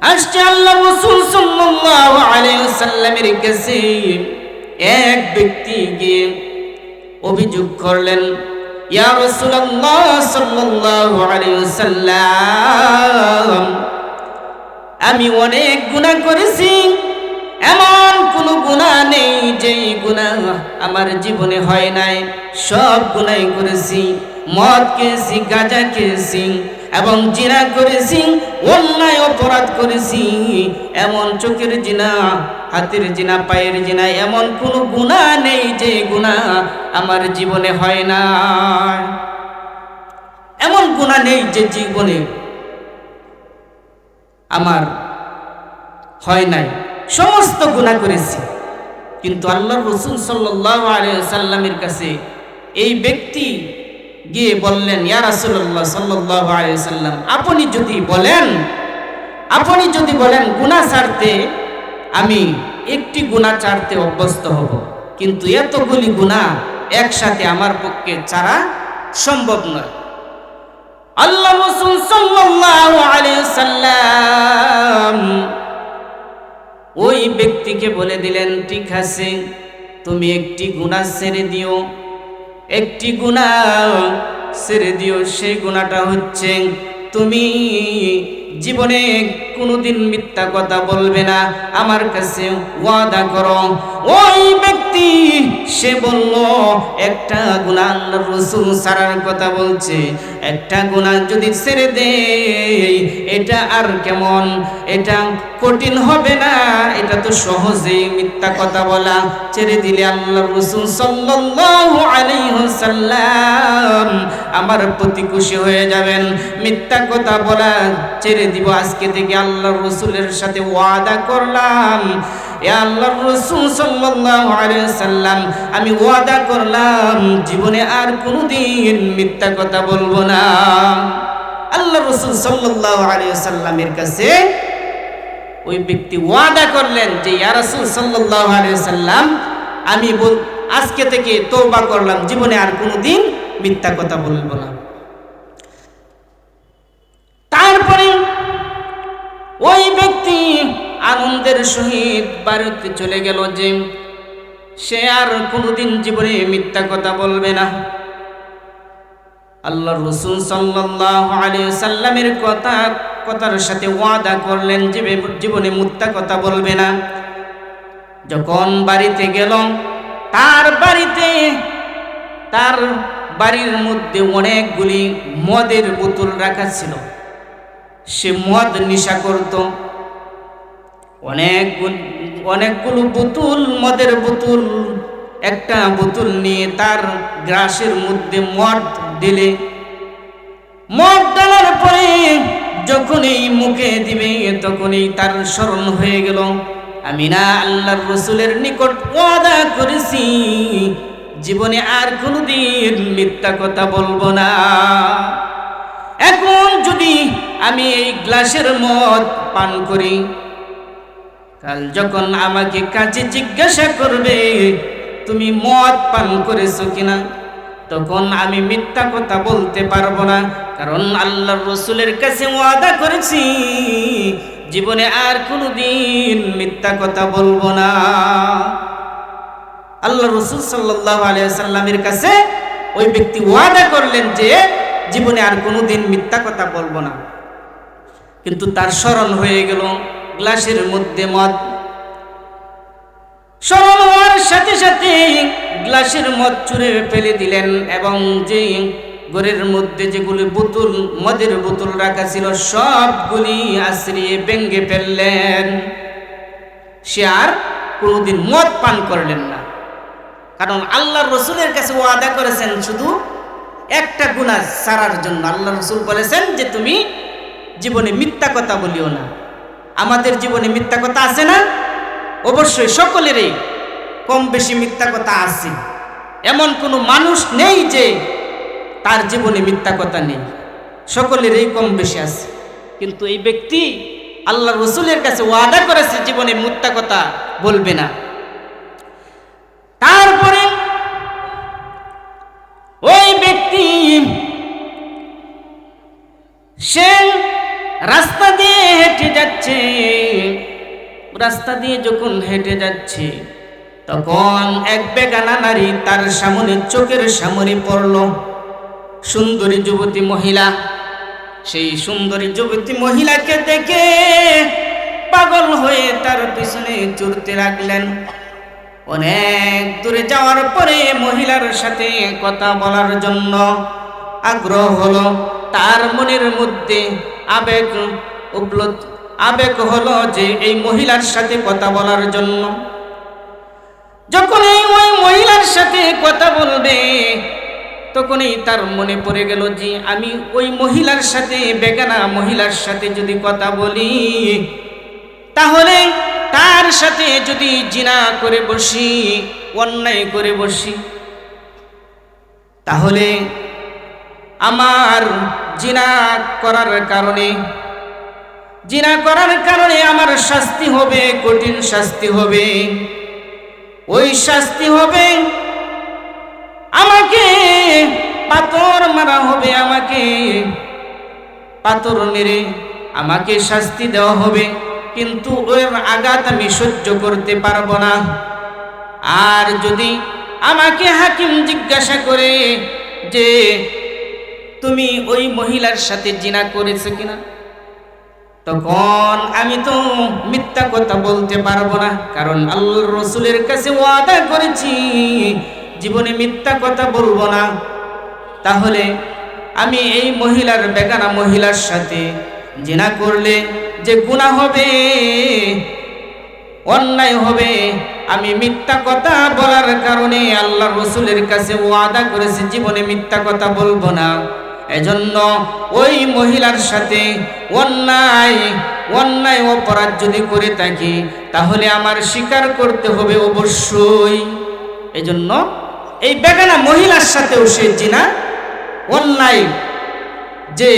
আসছে আল্লাহ রাসূল সাল্লাল্লাহু আলাইহি ওয়াসাল্লামের কাছে এক ব্যক্তি গিয়ে অভিযোগ করলেন, ইয়া রাসূলুল্লাহ সাল্লাল্লাহু আলাইহি ওয়াসাল্লাম, আমি অনেক গুনাহ করেছি, এমন কোন গুনাহ নেই যেই গুনাহ আমার জীবনে হয় নাই। সব গুনাহই করেছি, মদ খেয়েছি, গাঁজা খেয়েছি এবং জিনা করেছি, অন্যায় অপরাধ করেছি। এমন চোখের জিনা, হাতের জিনা, পায়ের জিনা, এমন কোন গুনাহ নেই যে গুনাহ আমার জীবনে হয় না। এমন গুনাহ নেই যে জীবনে আমার হয় নাই, সমস্ত গুনাহ করেছি। কিন্তু আল্লাহর রাসূল সাল্লাল্লাহু আলাইহি ওয়াসাল্লামের কাছে এই ব্যক্তি গিয়ে বললেন, ইয়া রাসূলুল্লাহ সাল্লাল্লাহু আলাইহি ওয়াসাল্লাম, আপনি যদি বলেন গুনাহ ছাড়তে, আমি একটি গুনাহ ছাড়তে অভ্যস্ত হব, কিন্তু এতগুলি গুনাহ একসাথে আমার পক্ষে ছাড়া সম্ভব নয়। আল্লাহ রাসূল সাল্লাল্লাহু আলাইহি ওয়াসাল্লাম ওই ব্যক্তিকে বলে দিলেন, ঠিক আছে, তুমি একটি গুনাহ ছেড়ে দিও, একটি গুনাহ ছেড়ে দিও। সেই গুনাহটা হচ্ছে, তুমি জীবনে কোনোদিন মিথ্যা কথা বলবে না, আমার কাছে ওয়াদা করো। ওই ব্যক্তি সে বলল, একটা গুনাহ আল্লাহর রাসূল ছাড়ার কথা বলছে, একটা গুনাহ যদি ছেড়ে দেই, এটা আর কেমন, এটা কঠিন হবে না, এটা তো সহজেই মিথ্যা কথা বলা ছেড়ে দিলে আল্লাহর রাসূল সাল্লাল্লাহু আলাইহি ওয়াসাল্লাম আমার প্রতি খুশি হয়ে যাবেন। মিথ্যা কথা বলা ছেড়ে দিব, আজকে থেকে আল্লাহর রাসূলের সাথে ওয়াদা করলাম, ইয়া আল্লাহর রাসূল সাল্লাল্লাহু আলাইহি ওয়াসাল্লাম, আমি ওয়াদা করলাম জীবনে আর কোনোদিন মিথ্যা কথা বলবো না। আল্লাহর রাসূল সাল্লাল্লাহু আলাইহি ওয়াসাল্লামের কাছে ওই ব্যক্তি ওয়াদা করলেন যে, ইয়া রাসূল সাল্লাল্লাহু আলাইহি ওয়াসাল্লাম, আমি আজকে থেকে তওবা করলাম, জীবনে আর কোনোদিন মিথ্যা কথা বলবো না। তারপরে ওই ব্যক্তি আনন্দের সহিত বাড়িতে চলে গেল যে সে আর কোনোদিন জীবনে মিথ্যা কথা বলবে না। আল্লাহর রাসূল সাল্লাল্লাহু আলাইহি ওয়াসাল্লামের কথার সাথে ওয়াদা করলেন যে জীবনে মিথ্যা কথা বলবে না। যখন বাড়িতে গেল, তার বাড়ির মধ্যে অনেকগুলি মদের বোতল রাখা ছিল। সে মদ নেশা করত। অনেকগুলো বোতল, মদের বোতল, একটা বোতল নিয়ে তার গ্লাসের মধ্যে মদ দিলে, মদ ডালার পরে যখনই মুখে দিবে তখনই তার স্মরণ হয়ে গেল, আমি না আল্লাহর রাসূলের নিকট ওয়াদা করেছি জীবনে আর কোনোদিন মিথ্যা কথা বলবো না। এখন যদি আমি এই গ্লাসের মদ পান করি, কাল যখন আমাকে কাছে জিজ্ঞাসা করবে তুমি মদ পান করেছো কিনা, তখন আমি মিথ্যা কথা বলতে পারবো না, কারণ আল্লাহর রাসূলের কাছে ওয়াদা করেছি জীবনে আর কোনোদিন মিথ্যা কথা বলবো না। আল্লাহর রাসূল সাল্লাল্লাহু আলাইহি ওয়াসাল্লামের কাছে ওই ব্যক্তি ওয়াদা করলেন যে জীবনে আর কোনোদিন মিথ্যা কথা বলবো না। কিন্তু তার স্মরণ হয়ে গেল গ্লাসের মধ্যে মদ। স্মরণ হওয়ার সাথে সাথে গ্লাসের মদ ছুঁড়ে ফেলে দিলেন এবং যে ঘরের মধ্যে যেগুলি বোতল, মদের বোতল রাখা ছিল, সবগুলি আছড়িয়ে ভেঙে ফেললেন। সে আর কোনোদিন মদ পান করলেন না, কারণ আল্লাহর রাসূলের কাছে ওয়াদা করেছেন শুধু একটা গুনাহ ছাড়ার জন্য। আল্লাহর রাসূল বলেছেন যে তুমি জীবনে মিথ্যা কথা বলিও না। আমাদের জীবনে মিথ্যা কথা আছে না? অবশ্যই সকলেরই কম বেশি মিথ্যা কথা আছে। এমন কোনো মানুষ নেই যে তার জীবনে মিথ্যা কথা নেই, সকলেরই কম বেশি আছে। কিন্তু এই ব্যক্তি আল্লাহর রাসূলের কাছে ওয়াদা করেছে জীবনে মিথ্যা কথা বলবে না। তারপরে ওই ব্যক্তি সে রাস্তা দিয়ে হেঁটে যাচ্ছে। রাস্তা দিয়ে যখন হেঁটে যাচ্ছে তখন এক বেগানা নারী তার সামনে, চোখের সামনে পড়ল। সুন্দরী যুবতী মহিলা। সেই সুন্দরী যুবতী মহিলাকে দেখে পাগল হয়ে তার পিছনে চড়তে লাগলেন। অনেক দূরে যাওয়ার পরে মহিলার সাথে কথা বলার জন্য আগ্রহ হলো। তার মনের মধ্যে আবেগ হলো যে এই মহিলার সাথে কথা বলার জন্য। যখন ওই মহিলার সাথে কথা বলবে তখনই তার মনে পড়ে গেল যে আমি ওই মহিলার সাথে, বেগানা মহিলার সাথে যদি কথা বলি, তাহলে তার সাথে যদি জিনা করে বসি, অন্যায় করে বসি, তাহলে আমার জিনা করার কারণে আমার শাস্তি হবে, কঠিন শাস্তি হবে। ওই শাস্তি হবে আমাকে পাথর মারা হবে, আমাকে পাথর মেরে আমাকে শাস্তি দেওয়া হবে। কিন্তু ওর আঘাত আমি সহ্য করতে পারবো না। আর যদি আমাকে হাকিম জিজ্ঞাসা করে যে তুমি ওই মহিলার সাথে জিনা করেছো কিনা, তখন আমি তো মিথ্যা কথা বলতে পারবো না, কারণ আল্লাহর রাসূলের কাছে ওয়াদা করেছি জীবনে মিথ্যা কথা বলবো না। তাহলে আমি এই মহিলার, বেগানা মহিলার সাথে জিনা করলে যে গুনাহ হবে, অন্যায় হবে, আমি মিথ্যা কথা বলার কারণে আল্লাহর রাসূলের কাছে ওয়াদা করেছি জীবনে মিথ্যা কথা বলবো না। এজন্য ওই মহিলার সাথে অন্যায় অপরাধ যদি করে থাকি তাহলে আমার স্বীকার করতে হবে অবশ্যই। এজন্য এই বেগানা মহিলার সাথেও সে জিনা, অন্যায় যে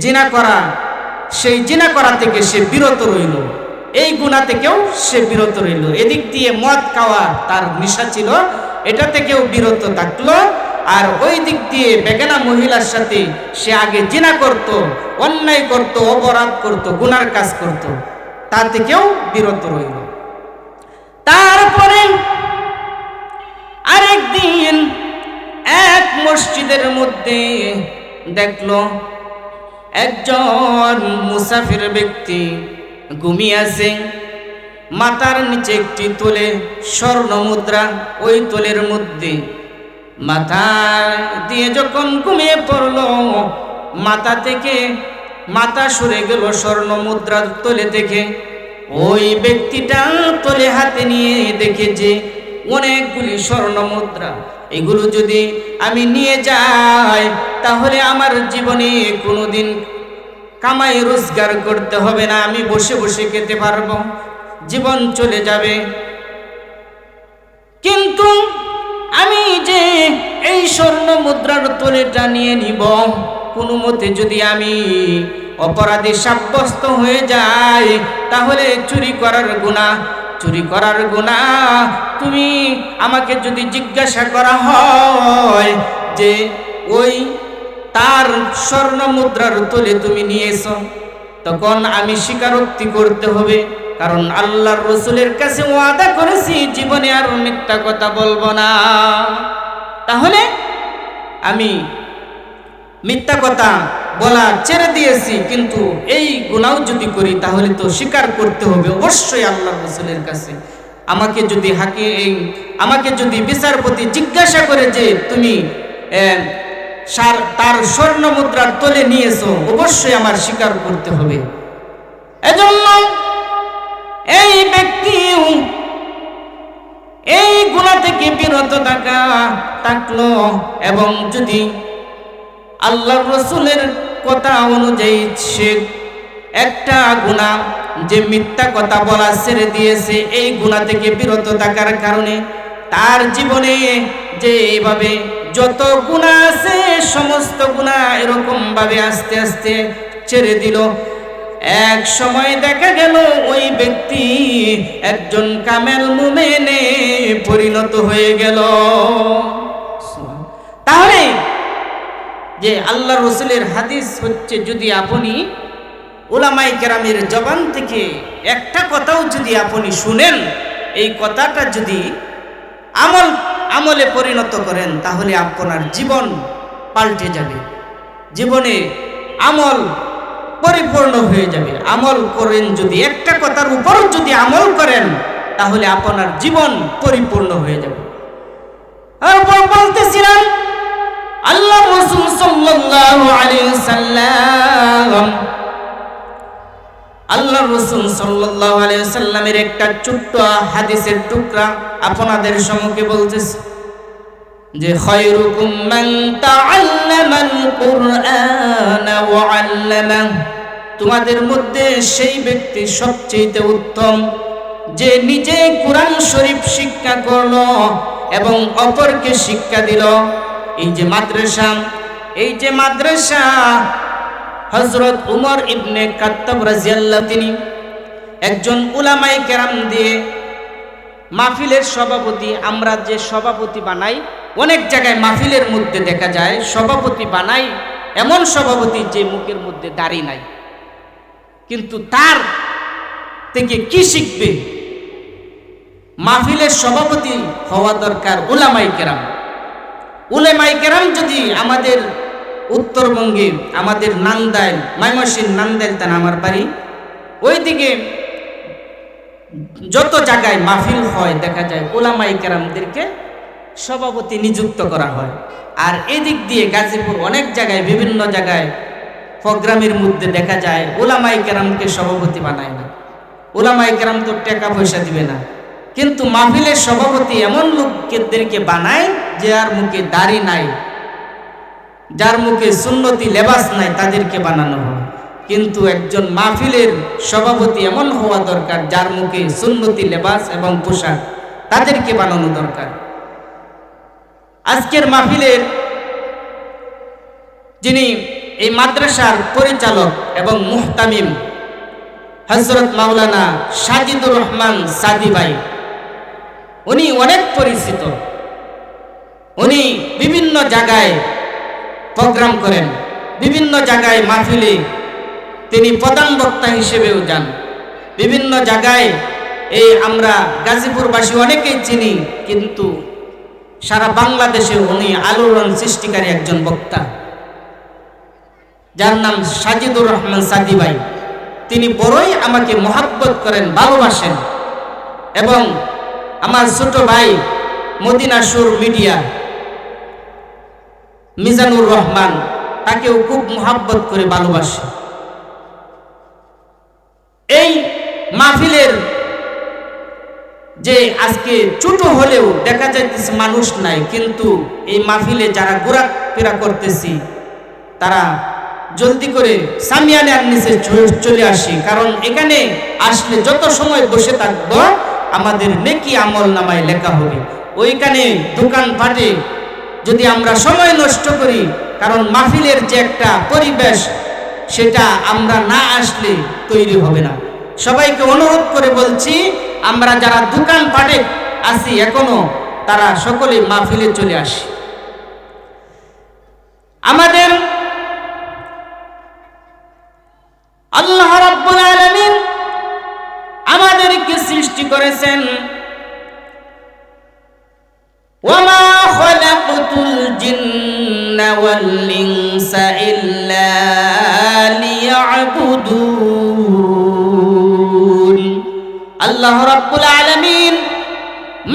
জিনা করা, সেই জিনা করা থেকে সে বিরত রইল, এই গুনাহ থেকেও সে বিরত রইল। এদিক দিয়ে মদ খাওয়া তার নেশা ছিল, এটা থেকেও বিরত থাকলো। আর ওই দিক দিয়ে বেগানা মহিলার সাথে সে আগে জিনা করত, অন্যায় করত, অপরাধ করত, গুনার কাজ করত, তা থেকেও বিরত রইল। তারপরে আরেকদিন এক মসজিদের মধ্যে দেখলো একজন মুসাফির ব্যক্তি ঘুমিয়ে আছে। মাথার নিচে একটি তোলে স্বর্ণ মুদ্রা, ওই তোলের মধ্যে মাথা দিয়ে যখন ঘুমিয়ে পড়লো, মাথা সরে গেল স্বর্ণ মুদ্রার তোলে থেকে। ওই ব্যক্তিটা তোলে হাতে নিয়ে দেখে যে অনেকগুলি স্বর্ণ মুদ্রা, এগুলো যদি আমি নিয়ে যাই তাহলে আমার জীবনে কোনোদিন কামাই রোজগার করতে হবে না, আমি বসে বসে খেতে পারবো, জীবন চলে যাবে। কিন্তু আমি যে এই স্বর্ণ মুদ্রার তোলেটা নিয়ে নিব, কোনো মতে যদি আমি অপরাধী সাব্যস্ত হয়ে যাই তাহলে চুরি করার গুনাহ তুমি আমাকে যদি জিজ্ঞাসা করা হয় যে ওই তার স্বর্ণ মুদ্রার তোলে তুমি নিয়েছো, তখন আমি স্বীকারোক্তি করতে হবে, কারণ আল্লাহর রাসূলের কাছে ওয়াদা করেছি জীবনে আর মিথ্যা কথা বলবো না। তাহলে আমি মিথ্যা কথা বলা ছেড়ে দিয়েছি, কিন্তু এই গুনাহ যদি করি তাহলে তো স্বীকার করতে হবে অবশ্যই আল্লাহর রাসূলের কাছে। আমাকে যদি বিচারপতি জিজ্ঞাসা করে যে তুমি তার স্বর্ণ মুদ্রার তোলে নিয়েছো, অবশ্যই আমার স্বীকার করতে হবে। এজন্য এই ব্যক্তি এই গুনাহ থেকে বিরত থাকলো এবং যদি আল্লাহর রাসূলের কথা অনুযায়ী সে একটা গুনাহ যে মিথ্যা কথা বলা ছেড়ে দিয়েছে, এই গুনাহ থেকে বিরত থাকার কারণে তার জীবনে যে এইভাবে যত গুনাহ আছে সমস্ত গুনাহ এরকম ভাবে আস্তে আস্তে ছেড়ে দিল। এক সময় দেখা গেল ওই ব্যক্তি একজন কামেল মুমিনে পরিণত হয়ে গেল। তাহলে যে আল্লাহর রাসূলের হাদিস হচ্ছে, যদি আপনি উলামায়ে কেরামের জবান থেকে একটা কথাও যদি আপনি শুনেন, এই কথাটা যদি আমলে পরিণত করেন, তাহলে আপনার জীবন পাল্টে যাবে, জীবনে আমল পরিপূর্ণ হয়ে যাবে। আমল করেন যদি, একটা কথার উপর যদি আমল করেন, তাহলে আপনার জীবন পরিপূর্ণ হয়ে যাবে। তারপর বলতেছিলাম, আল্লাহ রাসূল সাল্লাল্লাহু আলাইহি সাল্লাম, আল্লাহ রাসূল সাল্লাল্লাহু আলাইহি সাল্লামের একটা ছোট্ট হাদিসের টুকরা আপনাদের সম্মুখে বলতেছি যে, খায়রুকুম মান তাআল্লামাল কুরআনা ওয়া আল্লামাহু, তোমাদের মধ্যে সেই ব্যক্তি সবচেয়ে উত্তম যে নিজে কোরআন শরীফ শিক্ষা করলো এবং অপরকে শিক্ষা দিল। এই যে মাদ্রাসা হযরত উমর ইবনে খাত্তাব রাদিয়াল্লাহু, তিনি একজন উলামায়ে কেরাম দিয়ে মাহফিলের সভাপতি। আমরা যে সভাপতি বানাই, অনেক জায়গায় মাহফিলের মধ্যে দেখা যায় সভাপতি বানাই এমন সভাপতি যে মুখের মধ্যে দাড়ি নাই, কিন্তু তার থেকে কি শিখবে? মাহফিলের সভাপতি হওয়া দরকার উলামায়ে কেরাম। উলামায়ে কেরাম যদি আমাদের উত্তরবঙ্গে, আমাদের নান্দাইল, ময়মনসিংহ নান্দাইল তান আমার বাড়ি, ওইদিকে যত জায়গায় মাহফিল হয় দেখা যায় উলামায়ে কেরামদেরকে সভাপতি নিযুক্ত করা হয়। আর এদিক দিয়ে গাজীপুর অনেক জায়গায়, বিভিন্ন জায়গায় প্রোগ্রামের মধ্যে দেখা যায় উলামায়ে কেরামকে সভাপতি বানায় না। উলামায়ে কেরাম তো টাকা পয়সা দিবে না, কিন্তু মাহফিলের সভাপতি এমন লোকদেরকে বানায় যার মুখে দাড়ি নাই, যার মুখে সুন্নতি লেবাস নাই, তাদেরকে বানানো হয়। কিন্তু একজন মাহফিলের সভাপতি এমন হওয়া দরকার যার মুখে সুন্নতি লেবাস এবং পোশাক, তাদেরকে বানানো দরকার। আজকের মাহফিলের যিনি এই মাদ্রাসার পরিচালক এবং মুহতামিম হযরত মাওলানা সাজিদুর রহমান সাদি ভাই, উনি অনেক পরিচিত। উনি বিভিন্ন জায়গায় প্রোগ্রাম করেন, বিভিন্ন জায়গায় মাহফিলে তিনি প্রধান বক্তা হিসেবেও যান। বিভিন্ন জায়গায় এই আমরা গাজীপুরবাসী অনেকেই চিনি, কিন্তু সারা বাংলাদেশে উনি আলোড়ন সৃষ্টিকারী একজন বক্তা, যার নাম সাজিদুর রহমান সাদি ভাই। তিনি বড়ই আমাকে মহব্বত করেন, ভালোবাসেন। এবং আমার ছোট ভাই মদিনা সুর মিডিয়া মিজানুর রহমান, তাকেও খুব মহব্বত করে ভালোবাসে। এই মাহফিলের যে আজকে ছোট হলেও দেখা যাইতেছে মানুষ নাই, কিন্তু এই মাহফিলে যারা ঘোরাফেরা করতেছি তারা জলদি করে সামিয়ানার নিচে চলে আসি, কারণ এখানে আসলে যত সময় বসে থাকবো আমাদের নেকি আমল নামায় লেখা হবে। ওইখানে দোকানপাটে যদি আমরা সময় নষ্ট করি, কারণ মাহফিলের যে একটা পরিবেশ সেটা আমরা না আসলে তৈরি হবে না। সবাইকে অনুরোধ করে বলছি, আমরা যারা দোকানপাটে আছি এখনো, তারা সকলে মাহফিলে চলে আসি। আমাদের আল্লাহ রাব্বুল আলামিন আমাদেরকে সৃষ্টি করেছেন, ওয়ামা খালাকতুল জিন্না ওয়াল ইনসা ইল্লা লিয়াবুদুন। আল্লাহ রাব্বুল আলামিন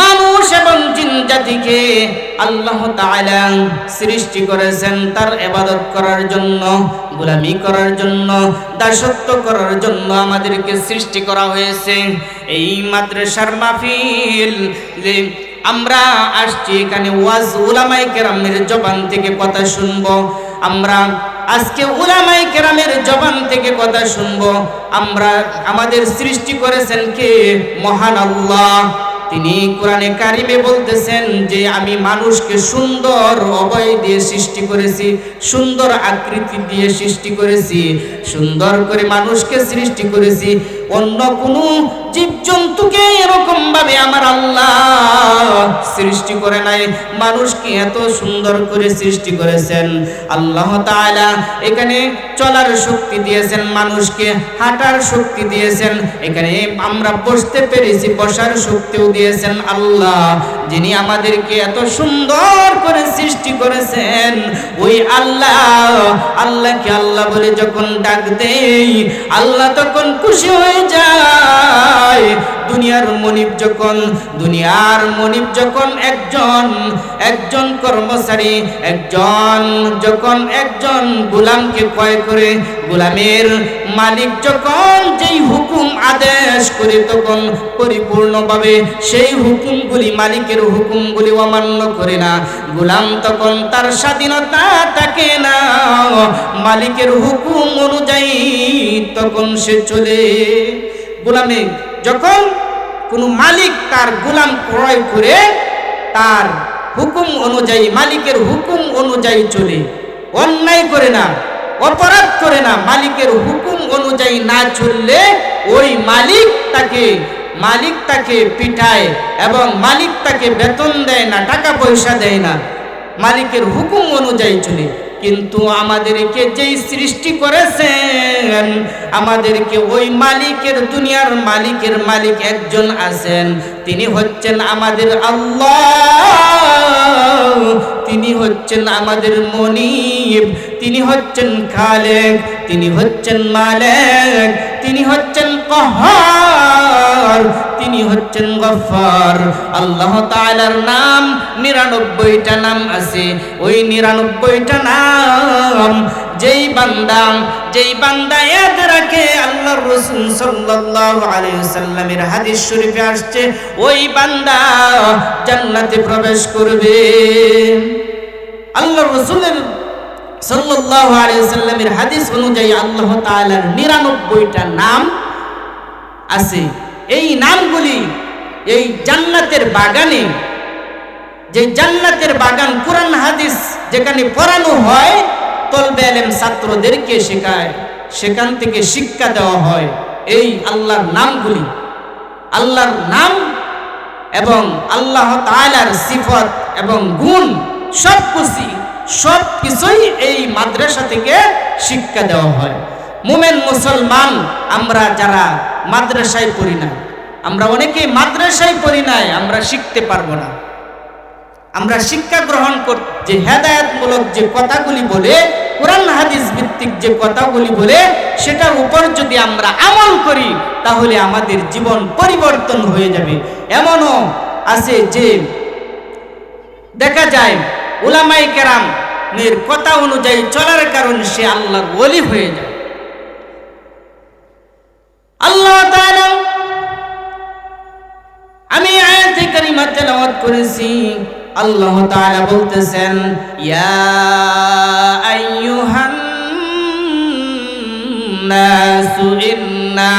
মানুষ এবং জিন জাতিকে আল্লাহ তাআলা সৃষ্টি করেছেন তার ইবাদত করার জন্য, গোলামি করার জন্য, দাসত্ব করার জন্য আমাদেরকে সৃষ্টি করা হয়েছে। এই মাদ্রাসার মাহফিল যে আমরা আসছি, এখানে ওয়াজ উলামায়ে কেরামের জবান থেকে কথা শুনবো। আমরা আজকে উলামায়ে কেরামের জবান থেকে কথা শুনবো। আমাদের সৃষ্টি করেছেন কে? মহান আল্লাহ। তিনি কোরআনে কারিমে বলতেছেন যে আমি মানুষকে সুন্দর অবয়ব দিয়ে সৃষ্টি করেছি, সুন্দর আকৃতি দিয়ে সৃষ্টি করেছি, সুন্দর করে মানুষকে সৃষ্টি করেছি। অন্য কোনো জীবজন্তুকে এরকম ভাবে আমার আল্লাহ সৃষ্টি করে নাই, মানুষকে এত সুন্দর করে সৃষ্টি করেছেন আল্লাহ তাআলা। এখানে চলার শক্তি দিয়েছেন, মানুষকে হাঁটার শক্তি দিয়েছেন, এখানে আমরা বসতে পেরেছি, বসার শক্তিও দিয়েছেন আল্লাহ। যিনি আমাদেরকে এত সুন্দর করে সৃষ্টি করেছেন ওই আল্লাহকে আল্লাহ বলে যখন ডাক দেই, আল্লাহ তখন খুশি হয়ে যায়। দুনিয়ার মনিব যখন একজন কর্মচারী যখন একজন গোলামকে ক্রয় করে, গোলামের মালিক যখন যেই হুকুম আদেশ করে তখন পরিপূর্ণভাবে সেই হুকুমগুলি, মালিকের হুকুমগুলি অমান্য করে না, গোলাম তখন তার স্বাধীনতা থাকে না, মালিকের হুকুম অনুযায়ী তখন সে চলে। গোলামে যখন কোনো মালিক তার গোলাম ক্রয় করে তার হুকুম অনুযায়ী, মালিকের হুকুম অনুযায়ী চলে, অন্যায় করে না, অপরাধ করে না, মালিকের হুকুম অনুযায়ী না চললে ওই মালিক তাকে পিটায় এবং মালিক তাকে বেতন দেয় না, টাকা পয়সা দেয় না, মালিকের হুকুম অনুযায়ী চলে। কিন্তু আমাদেরকে যেই সৃষ্টি করেছেন, আমাদেরকে ওই মালিকের, দুনিয়ার মালিকের মালিক একজন আছেন, তিনি হচ্ছেন আমাদের আল্লাহ, তিনি হচ্ছেন আমাদের মনিব, তিনি হচ্ছেন খালেক, তিনি হচ্ছেন মালিক, তিনি হচ্ছেন কহার, তিনি হচ্ছেন গফফার। আল্লাহ তাআলার নাম 99টা নাম আছে। ওই 99টা নাম যেই বান্দা ইয়াদ রাখে, আল্লাহর রাসূল সাল্লাল্লাহু আলাইহি ওয়াসাল্লামের হাদিস শরীফে আসছে, ওই বান্দা জান্নাতে প্রবেশ করবে। আল্লাহর রাসূলের সাল্লাল্লাহু আলাইহি ওয়াসাল্লামের হাদিস অনুযায়ী আল্লাহ তাআলার 99টা নাম আছে। এই নামগুলি এই জান্নাতের বাগানে, যে জান্নাতের বাগান কোরআন হাদিস যেখানে পড়ানো হয়, তলবে ইলম ছাত্রদেরকে শেখায়, সেখান থেকে শিক্ষা দেওয়া হয় এই আল্লাহর নামগুলি, আল্লাহর নাম এবং আল্লাহ তাআলার সিফত এবং গুণ সবকিছুই এই মাদ্রাসা থেকে শিক্ষা দেওয়া হয়। মুমিন মুসলমান আমরা যারা মাদ্রাসায় পড়ি না, আমরা অনেকেই মাদ্রাসায় পড়ি নাই, আমরা শিখতে পারবো না। আমরা শিক্ষা গ্রহণ যে হেদায়েতমূলক যে কথাগুলি বলে, কোরআন হাদিস ভিত্তিক যে কথাগুলি বলে, সেটার উপর যদি আমরা আমল করি তাহলে আমাদের জীবন পরিবর্তন হয়ে যাবে। এমনও আছে যে দেখা যায় উলামায়ে কেরামের কথা অনুযায়ী চলার কারণে সে আল্লাহর ওলি হয়ে যায়। আল্লাহ তাআলা, আমি আয়াতে কারিমা তেলাওয়াত করেছি, আল্লাহ তাআলা বলতেছেন, ইয়া আইয়ুহান নাসু ইন্না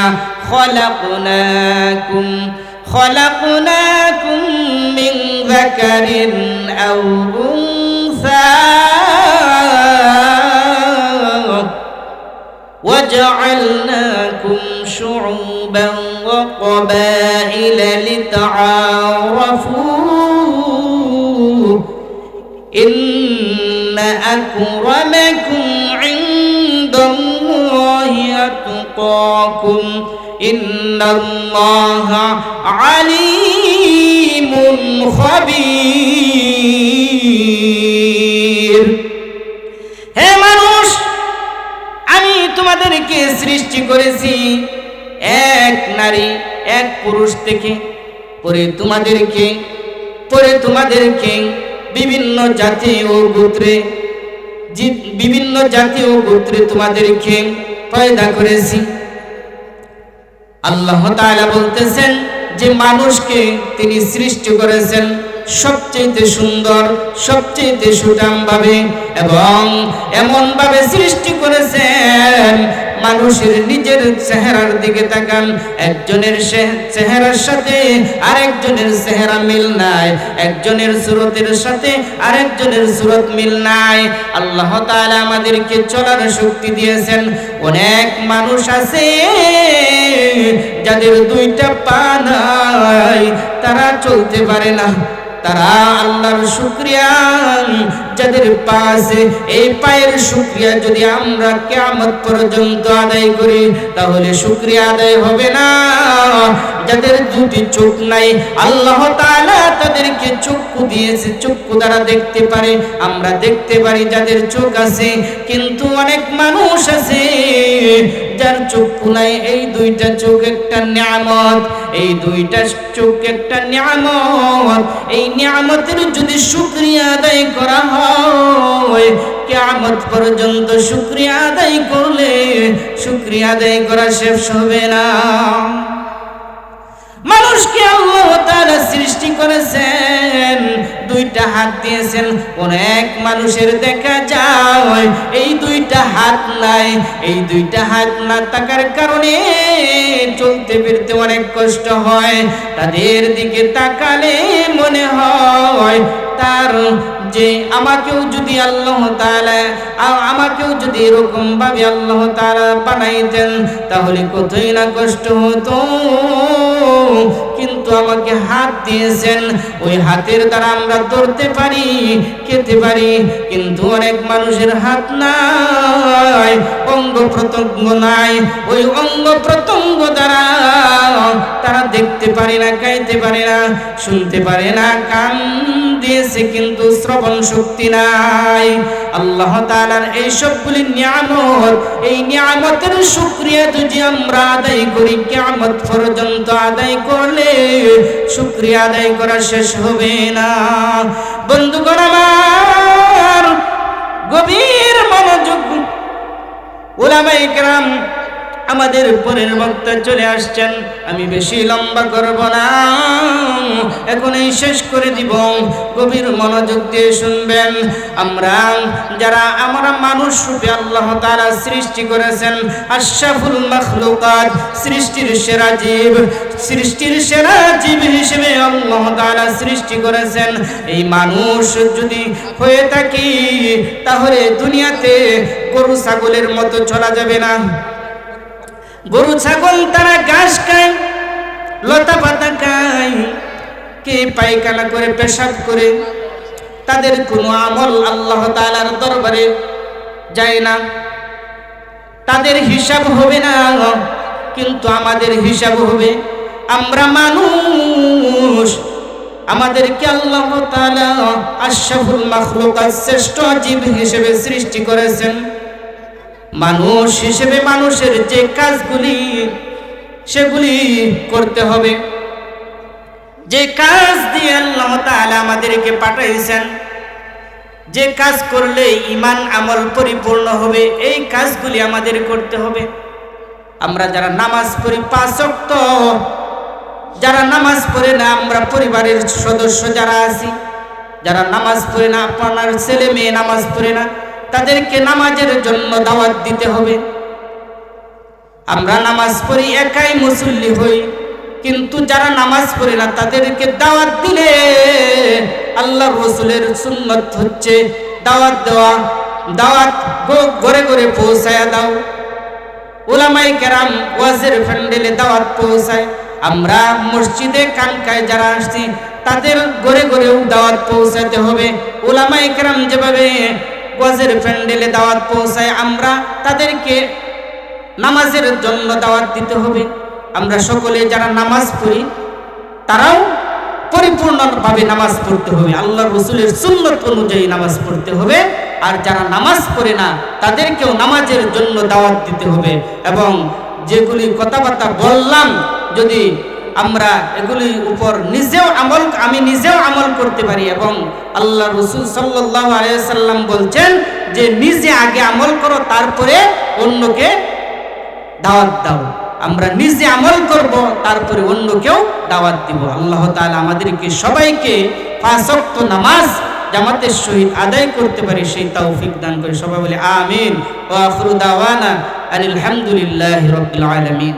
খলাকনাকুম মিন যাকারিন আও উনসা وجعلناكم شعوبا وقبائل لتعارفوا إن أكرمكم عند الله أتقاكم إن الله عليم خبير। হে মানুষ, আমি তোমাদেরকে সৃষ্টি করেছি এক নারী এক পুরুষ থেকে, পরে তোমাদেরকে বিভিন্ন জাতি ও গোত্রে তোমাদেরকে পয়দা করেছি। আল্লাহ তাআলা বলতেছেন যে মানুষকে তিনি সৃষ্টি করেছেন সবচেয়ে সুন্দর, সবচেয়ে সুঠাম ভাবে এবং এমন ভাবে সৃষ্টি করেছেন, মানুষের নিজের চেহারার দিকে তাকান, একজনের চেহারার সাথে আরেকজনের চেহারা মিল নাই, একজনের সুরতের সাথে আরেকজনের সুরত মিল নাই। আল্লাহ তাআলা আমাদেরকে চলার শক্তি দিয়েছেন। অনেক মানুষ আছে যাদের দুইটা পা নাই তারা চলতে পারে না, তারা আল্লাহর শুকরিয়া। যাদের পা আছে এই পায়ের শুকরিয়া যদি আমরা কিয়ামত পর্যন্ত আদায় করি তাহলে শুকরিয়া আদায় হবে না। যাদের দুটি চোখ নাই আল্লাহ তাআলা তাদেরকে চক্ষু দিয়েছে, চক্ষু দ্বারা দেখতে পারে, আমরা দেখতে পারি যাদের চোখ আছে। কিন্তু অনেক মানুষ আছে যার চক্ষু নাই। এই দুইটা চোখ একটা নিয়ামত, এই দুইটা চোখ একটা নিয়ামত। এই নিয়ামতের যদি শুকরিয়া আদায় করা হয় কিয়ামত পর্যন্ত শুকরিয়া আদায় করলে শুকরিয়া আদায় করা শেষ হবে না। মানুষকে আল্লাহ তাআলা সৃষ্টি করেছেন, দুইটা হাত দিয়েছেন। অনেক মানুষের দেখা যায় এই দুইটা হাত নাই। এই দুইটা হাত না থাকার কারণে চলতে ফিরতে অনেক কষ্ট হয়। তাদের দিকে তাকালে মনে হয় তার যে আমাকেও যদি আল্লাহ তাআলা আমাকেও যদি এরকম ভাবে আল্লাহ তাআলা বানাইতেন তাহলে কতই না কষ্ট হতো। কিন্তু আমাকে হাত দিয়েছেন, ওই হাতের দ্বারা আমরা ধরতে পারি, খেতে পারি। কিন্তু অনেক মানুষের হাত নাই, অঙ্গ প্রত্যঙ্গ নাই। ওই অঙ্গ প্রত্যঙ্গ দ্বারা তারা দেখতে পারে না, খাইতে পারে না, শুনতে পারে না। কান দিয়েছে কিন্তু শ্রবণ শক্তি নাই। আল্লাহ তাআলার এই সবগুলি নিয়ামত, এই নিয়ামতের শুকরিয়া যদি আমরা আদায় করি কিয়ামত পর্যন্ত আদায় করলে শুকরিয়া আদায় করা শেষ হবে না। বন্ধুগণ আমার, গভীর মনোযোগ। উলামায়ে কেরাম আমাদের পরের বক্তা চলে আসছেন, আমি বেশি লম্বা করব না, এখনই শেষ করে দিব। গভীর মনোযোগ দিয়ে শুনবেন। আমরা মানুষ রূপে আল্লাহ তাআলা সৃষ্টি করেছেন, আশরাফুল মাখলুকাত, সৃষ্টির সেরা জীব, সৃষ্টির সেরা জীব হিসেবে আল্লাহ তাআলা সৃষ্টি করেছেন। এই মানুষ যদি হয়ে থাকি তাহলে দুনিয়াতে গরু ছাগলের মতো চলা যাবে না। গরু ছাগল তারা ঘাস খায়, লতা পাতা খায়, কে পায়খানা করে, পেশাব করে। তাদের কোনো আমল আল্লাহ তাআলার দরবারে যায় না, তাদের হিসাব হবে না। কিন্তু আমাদের হিসাব হবে। আমরা মানুষ, আমাদেরকে আল্লাহ তাআলা আশরাফুল মাখলুকাত, শ্রেষ্ঠ জীব হিসেবে সৃষ্টি করেছেন। মানুষ হিসেবে মানুষের যে কাজগুলি সেগুলি করতে হবে, যে কাজ দিয়ে আল্লাহ তাআলা আমাদেরকে পাঠাইছেন, যে কাজ করলে ঈমান আমল পরিপূর্ণ হবে, এই কাজগুলি আমাদের করতে হবে। আমরা যারা নামাজ পড়ি 5 ওয়াক্ত, যারা নামাজ পড়ে না, আমরা পরিবারের সদস্য যারা আছি, যারা নামাজ পড়ে না, আপনার ছেলে মেয়ে নামাজ পড়ে না, তাদেরকে নামাজের জন্য দাওয়াত দিতে হবে। আমরা নামাজ পড়ি, একাই মুসল্লি হই, কিন্তু যারা নামাজ পড়ে না তাদেরকে দাওয়াত দিলে আল্লাহর রাসূলের সুন্নাত হচ্ছে দাওয়াত দেওয়া। দাওয়াত ঘরে ঘরে পৌঁছায়া দাও। উলামায়ে কেরাম ওয়াজের প্যান্ডেলে দাওয়াত পৌঁছায়। আমরা মসজিদে কানকায় যারা আসছি তাদের ঘরে ঘরেও দাওয়াত পৌঁছাতে হবে। উলামায়ে কেরাম যেভাবে ওয়াজের প্যান্ডেলে দাওয়াত পৌঁছায়, আমরা তাদেরকে নামাজের জন্য দাওয়াত দিতে হবে। আমরা সকলে যারা নামাজ পড়ি তারাও পরিপূর্ণভাবে নামাজ পড়তে হবে, আল্লাহর রাসূলের সুন্নাত অনুযায়ী নামাজ পড়তে হবে। আর যারা নামাজ পড়ে না তাদেরকেও নামাজের জন্য দাওয়াত দিতে হবে। এবং যেগুলি কথাবার্তা বললাম, যদি আমরা এগুলির উপর আমি নিজেও আমল করতে পারি। এবং আল্লাহ রাসূল সাল্লাল্লাহু আলাইহি ওয়াসাল্লাম বলছেন যে নিজে আগে আমল করো, তারপরে অন্যকে দাওয়াত দাও। আমরা নিজে আমল করব, তারপরে অন্যকেও দাওয়াত দিব। আল্লাহ তাআলা আমাদেরকে সবাইকে 5 ওয়াক্ত নামাজ জামাতের সহিত আদায় করতে পারি সেই তৌফিক দান করে। সবাই বলে আমিন। ওয়া আখিরু দাওয়ানা আলহামদুলিল্লাহি রাব্বিল আলামিন।